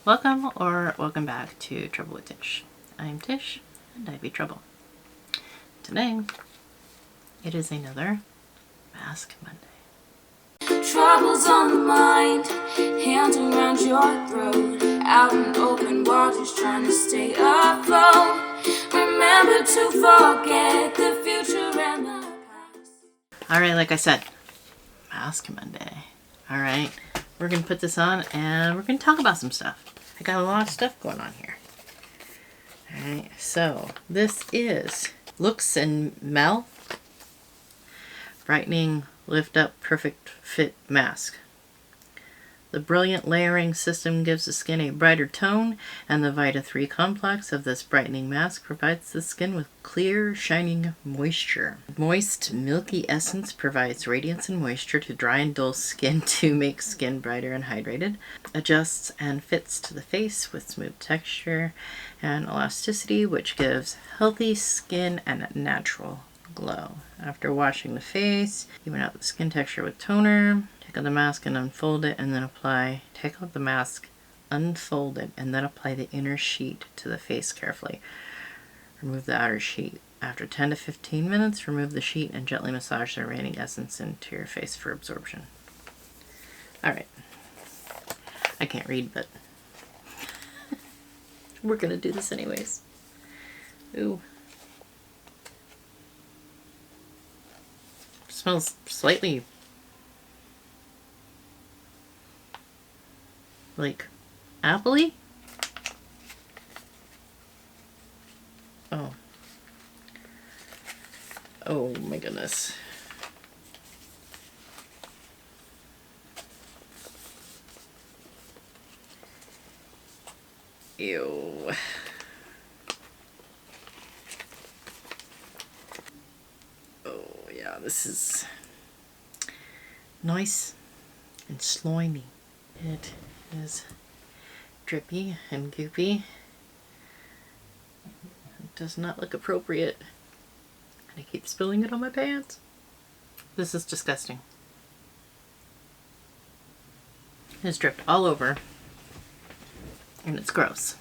Welcome or welcome back to Trouble with Tish. I'm Tish and I be Trouble. Today, it is another Mask Monday. Troubles on the mind, hands around your throat, out in open waters trying to stay afloat. Remember to forget the future and the past. Alright, like I said, Mask Monday. Alright, we're going to put this on and we're going to talk about some stuff. I got a lot of stuff going on here. Alright, so this is Looks and Mel Brightening Lift Up Perfect Fit Mask. The brilliant layering system gives the skin a brighter tone, and the Vita 3 complex of this brightening mask provides the skin with clear, shining moisture. Moist, milky essence provides radiance and moisture to dry and dull skin to make skin brighter and hydrated. Adjusts and fits to the face with smooth texture and elasticity, which gives healthy skin and a natural glow. After washing the face, even out the skin texture with toner. Take out the mask and unfold it, and then apply. Take out the mask, unfold it, and then apply the inner sheet to the face carefully. Remove the outer sheet. After 10 to 15 minutes, remove the sheet and gently massage the remaining essence into your face for absorption. Alright. I can't read, but we're going to do this anyways. Ooh. Smells slightly like apple-y. Oh. Oh my goodness. Ew. Oh yeah, this is nice and slimy. It is drippy and goopy. It does not look appropriate. And I keep spilling it on my pants. This is disgusting. It's dripped all over. And it's gross.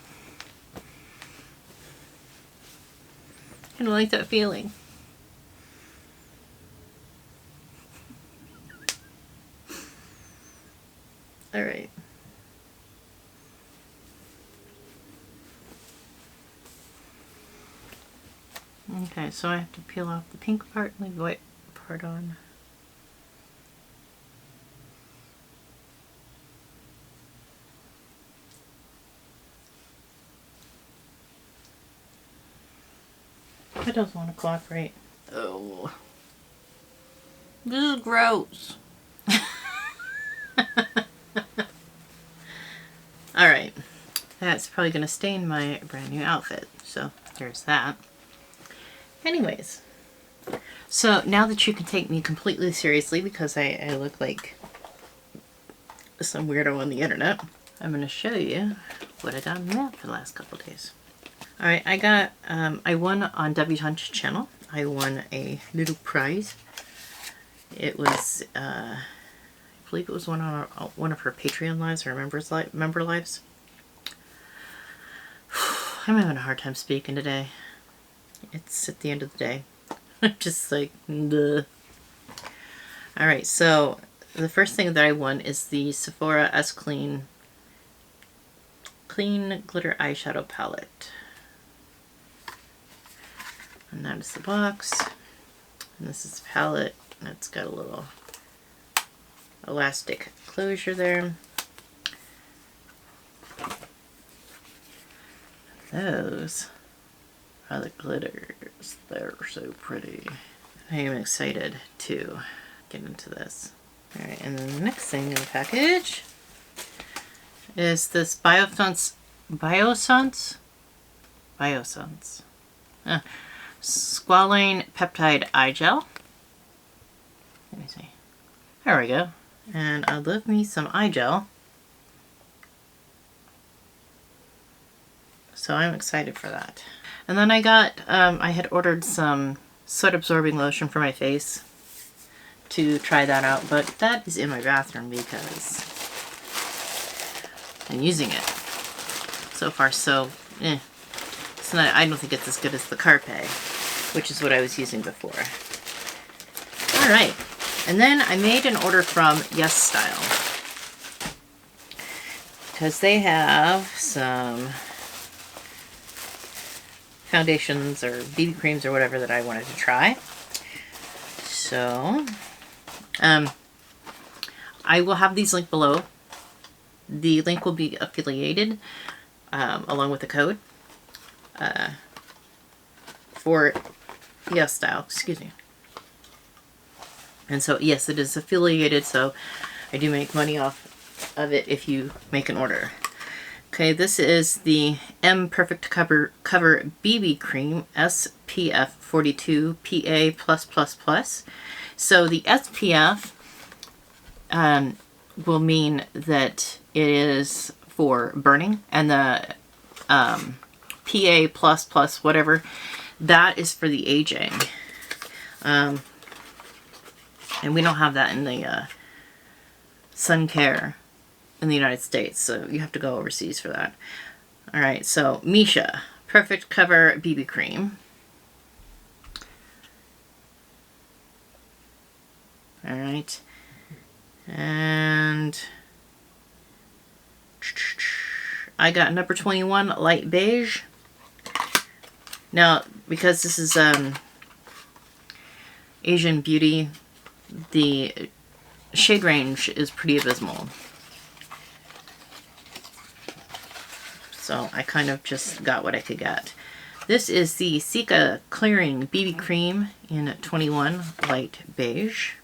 I don't like that feeling. Alright. Okay, so I have to peel off the pink part and leave the white part on. It doesn't want to cooperate. Oh. This is gross. Alright. That's probably going to stain my brand new outfit. So, there's that. Anyways, so now that you can take me completely seriously because I look like some weirdo on the internet, I'm going to show you what I done now for the last couple of days. Alright, I won on Debutante's channel. I won a little prize. It was, I believe it was one of her Patreon lives or member lives. I'm having a hard time speaking today. It's at the end of the day. I'm just like, duh. Alright, so the first thing that I won is the Sephora S Clean Glitter Eyeshadow Palette. And that is the box. And this is the palette. And it's got a little elastic closure there. Those are the glitters. They're so pretty. I am excited to get into this. Alright, and then the next thing in the package is this Biossance Squalane Peptide Eye Gel. Let me see. There we go. And I love me some eye gel. So I'm excited for that. And then I got, I had ordered some sweat absorbing lotion for my face to try that out, but that is in my bathroom because I'm using it. So far, so it's not. I don't think it's as good as the Carpe, which is what I was using before. All right, and then I made an order from YesStyle because they have some foundations or BB creams or whatever that I wanted to try. So, I will have these linked below. The link will be affiliated along with the code for YesStyle, excuse me. And so, yes, it is affiliated, so I do make money off of it if you make an order. Okay, this is the M Perfect Cover BB Cream SPF 42 PA+++. So the SPF will mean that it is for burning, and the PA++, whatever, that is for the aging. And we don't have that in the sun care in the United States, so you have to go overseas for that. All right, so MISSHA Perfect Cover BB Cream. All right, and I got number 21 light beige. Now, because this is Asian Beauty, the shade range is pretty abysmal. So I kind of just got what I could get. This is the Cica Clearing BB Cream in 21 light beige.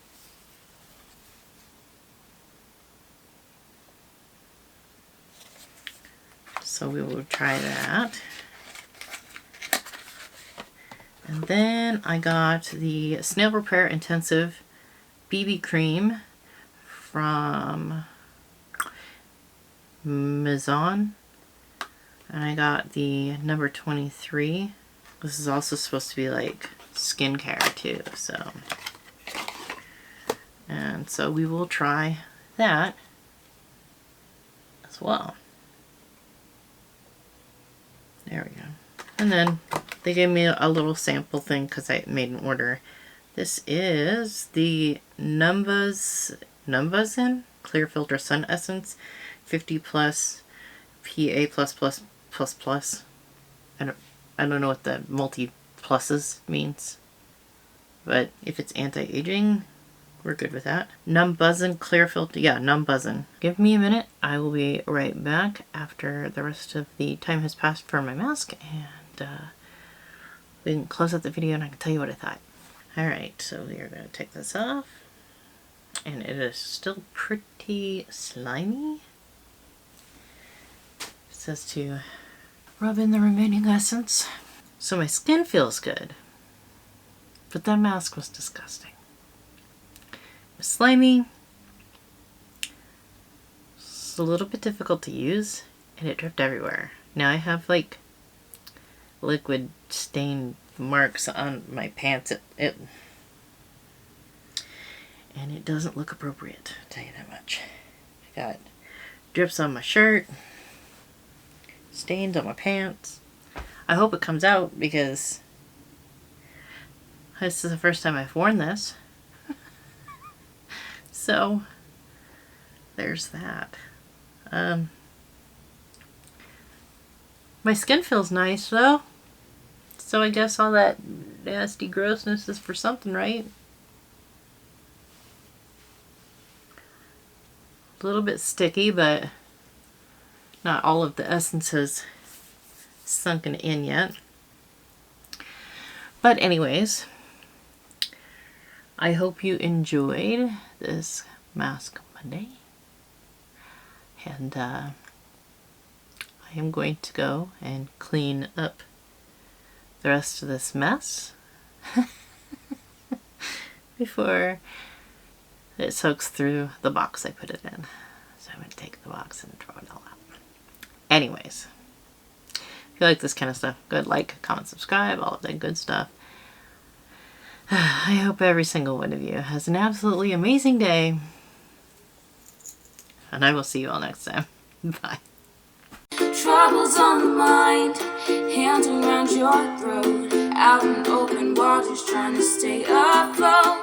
So we will try that. And then I got the Snail Repair Intensive BB Cream from MIZON. And I got the number 23. This is also supposed to be like skincare too, so. And so we will try that as well. There we go. And then they gave me a little sample thing because I made an order. This is the Numbuzin Clear Filter Sun Essence 50 plus PA++++. I don't know what the multi pluses means, but if it's anti-aging, we're good with that. Numbuzin Clear Filter, yeah, Numbuzin. Give me a minute. I will be right back after the rest of the time has passed for my mask, and we can close out the video and I can tell you what I thought. Alright, so we are going to take this off, and it is still pretty slimy. It says to rub in the remaining essence. So my skin feels good, but that mask was disgusting. It was slimy, it's a little bit difficult to use, and it dripped everywhere. Now I have like liquid stain marks on my pants, and it doesn't look appropriate, I'll tell you that much. I got drips on my shirt, stains on my pants. I hope it comes out because this is the first time I've worn this. So there's that. My skin feels nice though. So I guess all that nasty grossness is for something, right? A little bit sticky, but not all of the essence has sunken in yet. But anyways, I hope you enjoyed this Mask Monday. And I am going to go and clean up the rest of this mess before it soaks through the box I put it in. So I'm going to take the box and throw it all out. Anyways, if you like this kind of stuff, good, like, comment, subscribe, all of that good stuff. I hope every single one of you has an absolutely amazing day. And I will see you all next time. Bye. troubles on the mind, hands around your throat, out in open waters trying to stay afloat.